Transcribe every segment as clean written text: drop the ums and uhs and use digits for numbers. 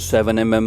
7mm,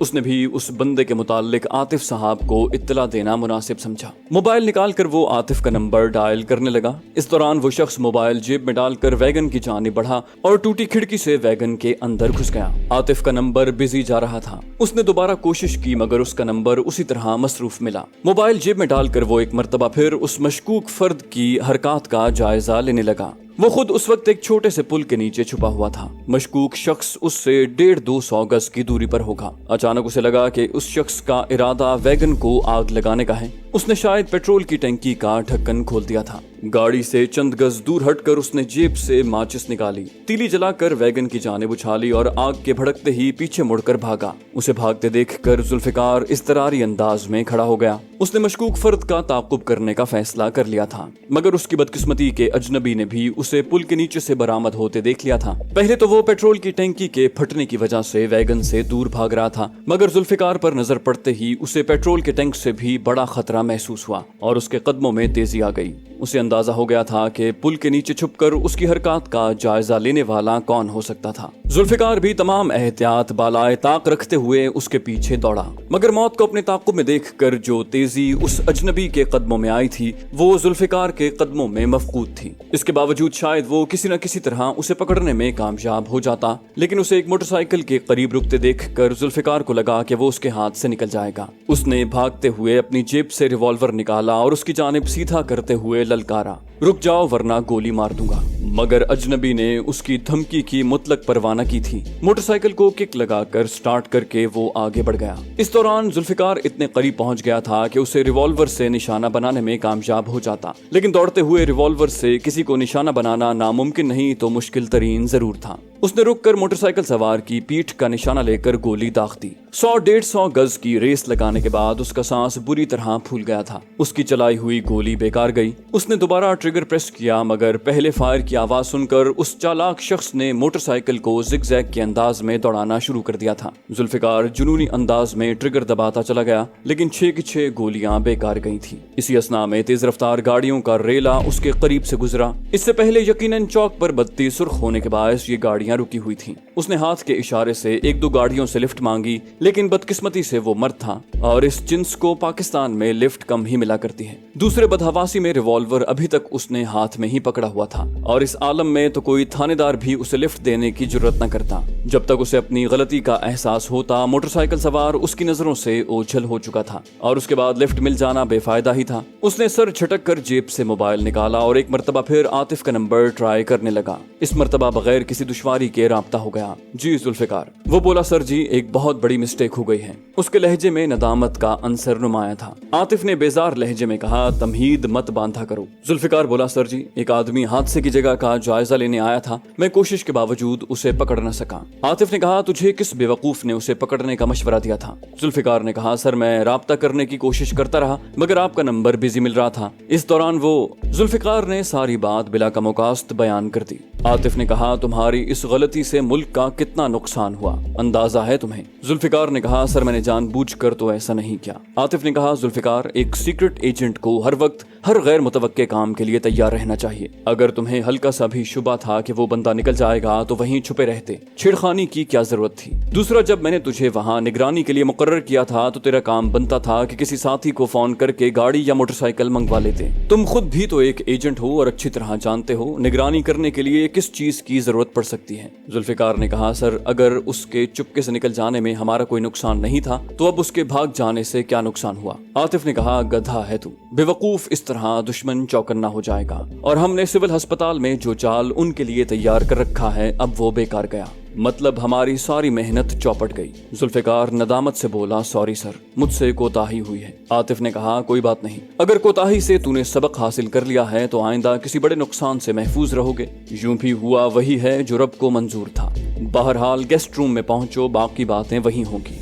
اس نے بھی اس بندے کے متعلق عاطف صاحب کو اطلاع دینا مناسب سمجھا۔ موبائل نکال کر وہ عاطف کا نمبر ڈائل کرنے لگا۔ اس دوران وہ شخص موبائل جیب میں ڈال کر ویگن کی جانب بڑھا اور ٹوٹی کھڑکی سے ویگن کے اندر گھس گیا۔ عاطف کا نمبر بزی جا رہا تھا۔ اس نے دوبارہ کوشش کی مگر اس کا نمبر اسی طرح مصروف ملا۔ موبائل جیب میں ڈال کر وہ ایک مرتبہ پھر اس مشکوک فرد کی حرکات کا جائزہ لینے لگا۔ وہ خود اس وقت ایک چھوٹے سے پل کے نیچے چھپا ہوا تھا۔ مشکوک شخص اس سے 150-200 گز کی دوری پر ہوگا۔ اچانک اسے لگا کہ اس شخص کا ارادہ ویگن کو آگ لگانے کا ہے۔ اس نے شاید پیٹرول کی ٹینکی کا ڈھکن کھول دیا تھا۔ گاڑی سے چند گز دور ہٹ کر اس نے جیب سے ماچس نکالی، تیلی جلا کر ویگن کی جانب اچھالی اور آگ کے بھڑکتے ہی پیچھے مڑ کر بھاگا۔ اسے بھاگتے دیکھ کر ذوالفقار اضطراری انداز میں کھڑا ہو گیا۔ اس نے مشکوک فرد کا تعاقب کرنے کا فیصلہ کر لیا تھا مگر اس کی بدقسمتی کے اجنبی نے بھی اسے پل کے نیچے سے برآمد ہوتے دیکھ لیا تھا۔ پہلے تو وہ پیٹرول کی ٹینکی کے پھٹنے کی وجہ سے ویگن سے دور بھاگ رہا تھا مگر ذوالفقار پر نظر پڑتے ہی اسے پیٹرول کے ٹینک سے بھی بڑا خطرہ محسوس ہوا اور اس کے قدموں میں تیزی آ گئی۔ اسے اندازہ ہو گیا تھا کہ پل کے نیچے چھپ کر اس کی حرکات کا جائزہ لینے والا کون ہو سکتا تھا۔ ذوالفقار بھی تمام احتیاط بالائے طاق رکھتے ہوئے اس کے پیچھے دوڑا مگر موت کو اپنے تعاقب میں دیکھ کر جو تیزی اس اجنبی کے قدموں میں آئی تھی وہ ذوالفقار کے قدموں میں مفقود تھی۔ اس کے باوجود شاید وہ کسی نہ کسی طرح اسے پکڑنے میں کامیاب ہو جاتا لیکن اسے ایک موٹر سائیکل کے قریب رکتے دیکھ کر ذوالفقار کو لگا کہ وہ اس کے ہاتھ سے نکل جائے گا۔ اس نے بھاگتے ہوئے اپنی جیب سے ریوالور نکالا اور اس کی جانب سیدھا کرتے ہوئے للکارا، رک جاؤ ورنہ گولی مار دوں گا۔ مگر اجنبی نے اس کی دھمکی کی مطلق پرواہ نہ کی تھی۔ موٹر سائیکل کو کک لگا کر سٹارٹ کر کے وہ آگے بڑھ گیا۔ اس دوران ذوالفقار اتنے قریب پہنچ گیا تھا کہ اسے ریوالور سے نشانہ بنانے میں کامیاب ہو جاتا لیکن دوڑتے ہوئے ریوالور سے کسی کو نشانہ بنانا ناممکن نہیں تو مشکل ترین ضرور تھا۔ اس نے رک کر موٹر سائیکل سوار کی پیٹھ کا نشانہ لے کر گولی داغ دی۔ 100-150 گز کی ریس لگانے کے بعد اس کا سانس بری طرح پھول گیا تھا۔ اس کی چلائی ہوئی گولی بیکار گئی۔ اس نے دوبارہ ٹریگر پریس کیا مگر پہلے فائر کی آواز سن کر اس چالاک شخص نے موٹر سائیکل کو زگ زیگ کے انداز میں دوڑانا شروع کر دیا تھا۔ ذوالفقار جنونی انداز میں ٹریگر دباتا چلا گیا لیکن 6 کی 6 گولیاں بیکار گئی تھیں۔ اسی اثنا میں تیز رفتار گاڑیوں کا ریلا اس کے قریب سے گزرا۔ اس سے پہلے یقیناً چوک پر بتی سرخ ہونے کے باعث یہ گاڑیاں رکی ہوئی تھیں۔ اس نے ہاتھ کے اشارے سے 1-2 گاڑیوں سے لفٹ مانگی لیکن بدقسمتی سے وہ مرد تھا اور اس جنس کو پاکستان میں لفٹ کم ہی ملا کرتی ہے۔ دوسرے بدحواسی میں ریوالور ابھی تک اس نے ہاتھ میں ہی پکڑا ہوا تھا اور اس عالم میں تو کوئی تھانے دار بھی اسے لفٹ دینے کی جرت نہ کرتا۔ جب تک اسے اپنی غلطی کا احساس ہوتا موٹر سائیکل سوار اس کی نظروں سے اوجھل ہو چکا تھا اور اس کے بعد لفٹ مل جانا بے فائدہ ہی تھا۔ اس نے سر جھٹک کر جیب سے موبائل نکالا اور ایک مرتبہ پھر عاطف کا نمبر ٹرائی کرنے لگا۔ اس مرتبہ بغیر کسی دشواری کے رابطہ ہو گیا۔ جی ذوالفقار، وہ بولا سر جی ایک بہت بڑی مسٹیک ہو گئی ہے۔ اس کے لہجے میں ندامت کا عنصر نمایاں تھا۔ عاطف نے بیزار لہجے میں کہا تمہید مت باندھا کرو۔ ذوالفقار بولا سر جی ایک آدمی حادثے کی جگہ کا جائزہ لینے آیا تھا، میں کوشش کے باوجود اسے پکڑ نہ سکا۔ عاطف نے کہا تجھے کس بیوقوف نے اسے پکڑنے کا مشورہ دیا تھا؟ ذوالفقار نے کہا سر میں رابطہ کرنے کی کوشش کرتا رہا مگر آپ کا نمبر بزی مل رہا تھا۔ اس دوران وہ ذوالفقار نے ساری بات بلا کم وقاست بیان کر دی۔ عاطف نے کہا تمہاری اس غلطی سے ملک کا کتنا نقصان ہوا اندازہ ہے تمہیں؟ ذوالفقار نے کہا سر میں نے جان بوجھ کر تو ایسا نہیں کیا۔ عاطف نے کہا ذوالفقار ایک سیکرٹ ایجنٹ کو ہر وقت ہر غیر متوقع کام کے لیے تیار رہنا چاہیے۔ اگر تمہیں ہلکا سا بھی شبہ تھا کہ وہ بندہ نکل جائے گا تو وہیں چھپے رہتے، چھیڑخانی کی کیا ضرورت تھی؟ دوسرا جب میں نے تجھے وہاں نگرانی کے لیے مقرر کیا تھا تو تیرا کام بنتا تھا کہ کسی ساتھی کو فون کر کے گاڑی یا موٹر سائیکل منگوا لیتے۔ تم خود بھی تو ایک ایجنٹ ہو اور اچھی طرح جانتے ہو نگرانی کرنے کے لیے کس چیز کی ضرورت پڑ سکتی ہے۔ ذوالفقار نے کہا سر اگر اس کے چپکے سے نکل جانے میں ہمارا کوئی نقصان نہیں تھا تو اب اس کے بھاگ جانے سے کیا نقصان ہوا؟ عاطف نے کہا گدھا ہے تو، بے وقوف اس طرح دشمن چوکنا ہو جائے گا اور ہم نے سول ہسپتال میں جو جال ان کے لیے تیار کر رکھا ہے اب وہ بیکار گیا، مطلب ہماری ساری محنت چوپٹ گئی۔ ذوالفقار ندامت سے بولا سوری سر مجھ سے کوتاہی ہوئی ہے۔ عاطف نے کہا کوئی بات نہیں، اگر کوتاہی سے تو نے سبق حاصل کر لیا ہے تو آئندہ کسی بڑے نقصان سے محفوظ رہو گے۔ یوں بھی ہوا وہی ہے جو رب کو منظور تھا۔ بہرحال گیسٹ روم میں پہنچو، باقی باتیں وہیں ہوں گی۔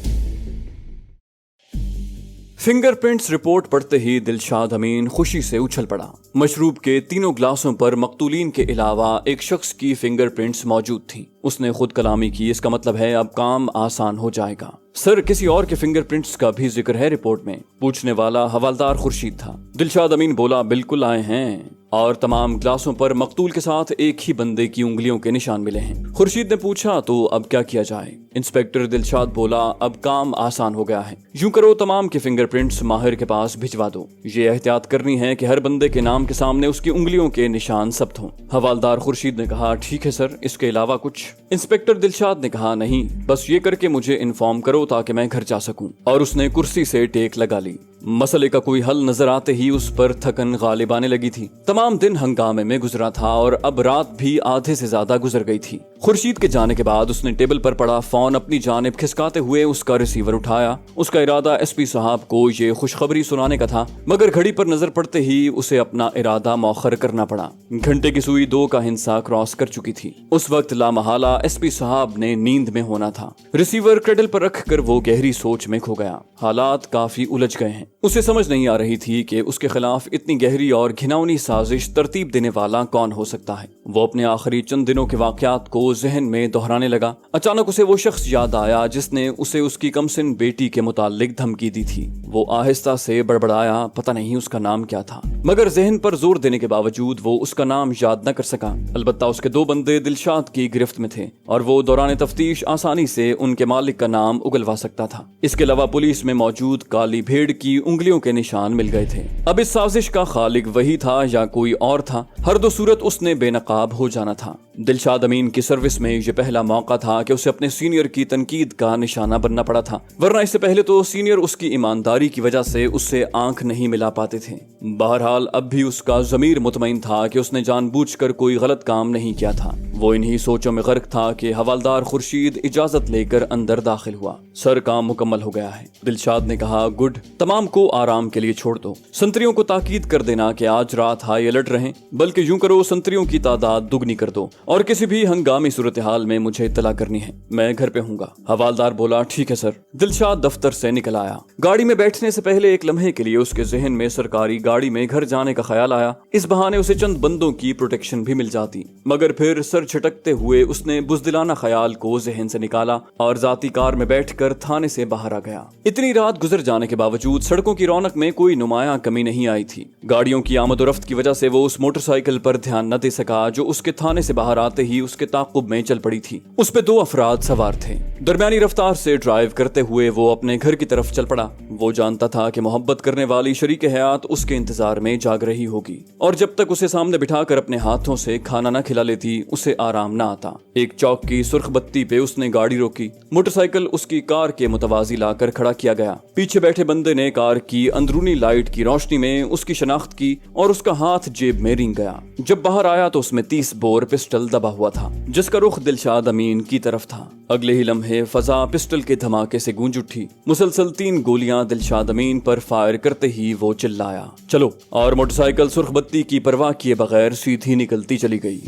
فنگر پرنٹس رپورٹ پڑھتے ہی دلشاد امین خوشی سے اچھل پڑا۔ مشروب کے تینوں گلاسوں پر مقتولین کے علاوہ ایک شخص کی فنگر پرنٹس موجود تھیں۔ اس نے خود کلامی کی، اس کا مطلب ہے اب کام آسان ہو جائے گا۔ سر، کسی اور کے فنگر پرنٹس کا بھی ذکر ہے رپورٹ میں؟ پوچھنے والا حوالدار خورشید تھا۔ دلشاد امین بولا، بالکل آئے ہیں، اور تمام گلاسوں پر مقتول کے ساتھ ایک ہی بندے کی انگلیوں کے نشان ملے ہیں۔ خورشید نے پوچھا، تو اب کیا کیا جائے؟ انسپیکٹر دلشاد بولا، اب کام آسان ہو گیا ہے، یوں کرو تمام کے فنگر پرنٹس ماہر کے پاس بھجوا دو، یہ احتیاط کرنی ہے کہ ہر بندے کے نام کے سامنے اس کی انگلیوں کے نشان ثبت ہوں۔ حوالدار خورشید نے کہا، ٹھیک ہے سر، اس کے علاوہ کچھ؟ انسپیکٹر دلشاد نے کہا، نہیں، بس یہ کر کے مجھے انفارم کرو تاکہ میں گھر جا سکوں، اور اس نے کرسی سے ٹیک لگا لی۔ مسئلے کا کوئی حل نظر آتے ہی اس پر تھکن غالب آنے لگی تھی۔ تمام دن ہنگامے میں گزرا تھا اور اب رات بھی آدھے سے زیادہ گزر گئی تھی۔ خورشید کے جانے کے بعد اس نے ٹیبل پر پڑا فون اپنی جانب کھسکاتے ہوئے اس کا ریسیور اٹھایا۔ اس کا ارادہ ایس پی صاحب کو یہ خوشخبری سنانے کا تھا، مگر گھڑی پر نظر پڑتے ہی اسے اپنا ارادہ مؤخر کرنا پڑا۔ گھنٹے کی سوئی 2 کا ہندسہ کراس کر چکی تھی۔ اس وقت لامحالہ ایس پی صاحب نے نیند میں ہونا تھا۔ ریسیور کریڈل پر رکھ کر وہ گہری سوچ میں کھو گیا۔ حالات کافی الجھ گئے ہیں۔ اسے سمجھ نہیں آ رہی تھی کہ اس کے خلاف اتنی گہری اور گھناؤنی سازش ترتیب دینے والا کون ہو سکتا ہے۔ وہ اپنے آخری چند دنوں کے واقعات کو ذہن میں دہرانے لگا۔ اچانک اسے وہ شخص یاد آیا جس نے اسے اس کی کمسن بیٹی کے متعلق دھمکی دی تھی۔ وہ آہستہ سے بڑبڑایا، پتہ نہیں اس کا نام کیا تھا، مگر ذہن پر زور دینے کے باوجود وہ اس کا نام یاد نہ کر سکا۔ البتہ اس کے 2 بندے دلشاد کی گرفت میں تھے اور وہ دوران تفتیش آسانی سے ان کے مالک کا نام اگلوا سکتا تھا۔ اس کے علاوہ پولیس میں موجود کالی بھیڑ کی انگلیوں کے نشان مل گئے تھے۔ اب اس سازش کا خالق وہی تھا یا کوئی اور تھا، ہر 2 صورت اس نے بے نقاب ہو جانا تھا۔ دلشاد امین کی سروس میں یہ پہلا موقع تھا کہ اسے اپنے سینئر کی تنقید کا نشانہ بننا پڑا تھا، ورنہ اس سے پہلے تو سینئر اس کی ایمانداری کی وجہ سے اس سے آنکھ نہیں ملا پاتے تھے۔ بہرحال اب بھی اس کا ضمیر مطمئن تھا کہ اس نے جان بوجھ کر کوئی غلط کام نہیں کیا تھا۔ وہ انہی سوچوں میں غرق تھا کہ حوالدار خورشید اجازت لے کر اندر داخل ہوا۔ سر، کام مکمل ہو گیا ہے، دلشاد نے کہا۔ گڈ، تمام کو آرام کے لیے چھوڑ دو۔ سنتریوں کو تاکید کر دینا کہ آج رات ہائی الرٹ رہیں، بلکہ یوں کرو سنتریوں کی تعداد دگنی کر دو، اور کسی بھی ہنگامی صورتحال میں مجھے اطلاع کرنی ہے، میں گھر پہ ہوں گا۔ حوالدار بولا، ٹھیک ہے سر۔ دلشاد دفتر سے نکل آیا۔ گاڑی میں بیٹھنے سے پہلے ایک لمحے کے لیے اس کے ذہن میں سرکاری گاڑی میں گھر جانے کا خیال آیا، اس بہانے اسے چند بندوں کی پروٹیکشن بھی مل جاتی، مگر پھر سر چھٹکتے ہوئے اس نے بزدلانہ خیال کو ذہن سے نکالا اور ذاتی کار میں بیٹھ کر تھانے سے باہر آ گیا۔ اتنی رات گزر جانے کے باوجود سڑکوں کی رونق میں کوئی نمایاں کمی نہیں آئی تھی۔ گاڑیوں کی آمد و رفت کی وجہ سے وہ اس موٹر سائیکل پر دھیان نہ دے سکا جو اس کے تھانے سے باہر آتے ہی اس کے تعاقب میں چل پڑی تھی۔ اس پہ 2 افراد سوار تھے۔ درمیانی رفتار سے ڈرائیو کرتے ہوئے وہ اپنے گھر کی طرف چل پڑا۔ وہ جانتا تھا کہ محبت کرنے والی شریک حیات اس کے انتظار میں جاگ رہی ہوگی، اور جب تک اسے سامنے بٹھا کر اپنے ہاتھوں سے کھانا نہ کھلا لیتی اسے آرام نہ آتا۔ ایک چوک کی سرخ بتی پہ اس نے گاڑی روکی۔ موٹر سائیکل اس کی کار کے متوازی لا کر کھڑا کیا گیا۔ پیچھے بیٹھے بندے نے کار کی اندرونی لائٹ کی روشنی میں اس کی شناخت کی اور اس کا ہاتھ جیب میں رینگ گیا۔ جب باہر آیا تو اس میں 30 بور پسٹل دبا ہوا تھا جس کا رخ دلشاد امین کی طرف تھا۔ اگلے ہی لمحے فضا پسٹل کے دھماکے سے گونج اٹھی۔ مسلسل 3 گولیاں دلشاد امین پر فائر کرتے ہی وہ چلایا، چلو، اور موٹر سائیکل سرخ بتی کی پرواہ کیے بغیر سیدھی نکلتی چلی گئی۔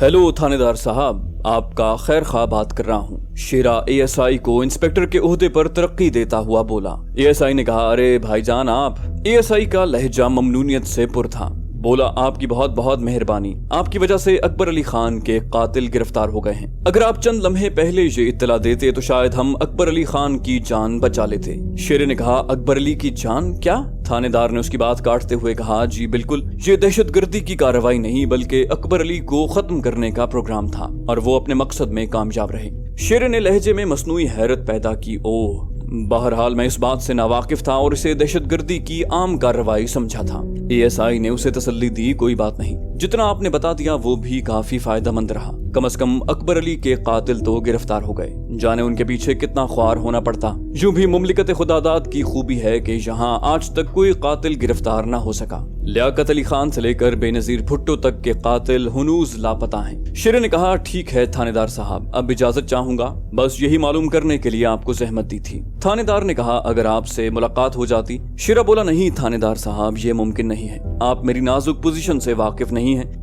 ہیلو تھانے دار صاحب، آپ کا خیر خواہ بات کر رہا ہوں، شیرا اے ایس آئی کو انسپیکٹر کے عہدے پر ترقی دیتا ہوا بولا۔ اے ایس آئی نے کہا، ارے بھائی جان آپ۔ اے ایس آئی کا لہجہ ممنونیت سے پر تھا۔ بولا، آپ کی بہت بہت مہربانی، آپ کی وجہ سے اکبر علی خان کے قاتل گرفتار ہو گئے ہیں۔ اگر آپ چند لمحے پہلے یہ اطلاع دیتے تو شاید ہم اکبر علی خان کی جان بچا لیتے۔ شیرے نے کہا، اکبر علی کی جان کیا؟ تھانے دار نے اس کی بات کاٹتے ہوئے کہا، جی بالکل، یہ دہشت گردی کی کارروائی نہیں بلکہ اکبر علی کو ختم کرنے کا پروگرام تھا، اور وہ اپنے مقصد میں کامیاب رہے۔ شیرے نے لہجے میں مصنوعی حیرت پیدا کی، اوہ، بہرحال میں اس بات سے ناواقف تھا اور اسے دہشت گردی کی عام کارروائی سمجھا تھا۔ اے ایس آئی نے اسے تسلی دی، کوئی بات نہیں، جتنا آپ نے بتا دیا وہ بھی کافی فائدہ مند رہا، کم از کم اکبر علی کے قاتل تو گرفتار ہو گئے، جانے ان کے پیچھے کتنا خوار ہونا پڑتا۔ یوں بھی مملکت خداداد کی خوبی ہے کہ یہاں آج تک کوئی قاتل گرفتار نہ ہو سکا۔ لیاقت علی خان سے لے کر بے نظیر بھٹو تک کے قاتل ہنوز لاپتہ ہیں۔ شیرے نے کہا، ٹھیک ہے تھانے دار صاحب، اب اجازت چاہوں گا، بس یہی معلوم کرنے کے لیے آپ کو زحمت دی تھی۔ تھانے دار نے کہا، اگر آپ سے ملاقات ہو جاتی۔ شیرہ بولا، نہیں تھانے دار صاحب، یہ ممکن نہیں ہے، آپ میری نازک پوزیشن سے واقف نہیں ہیں۔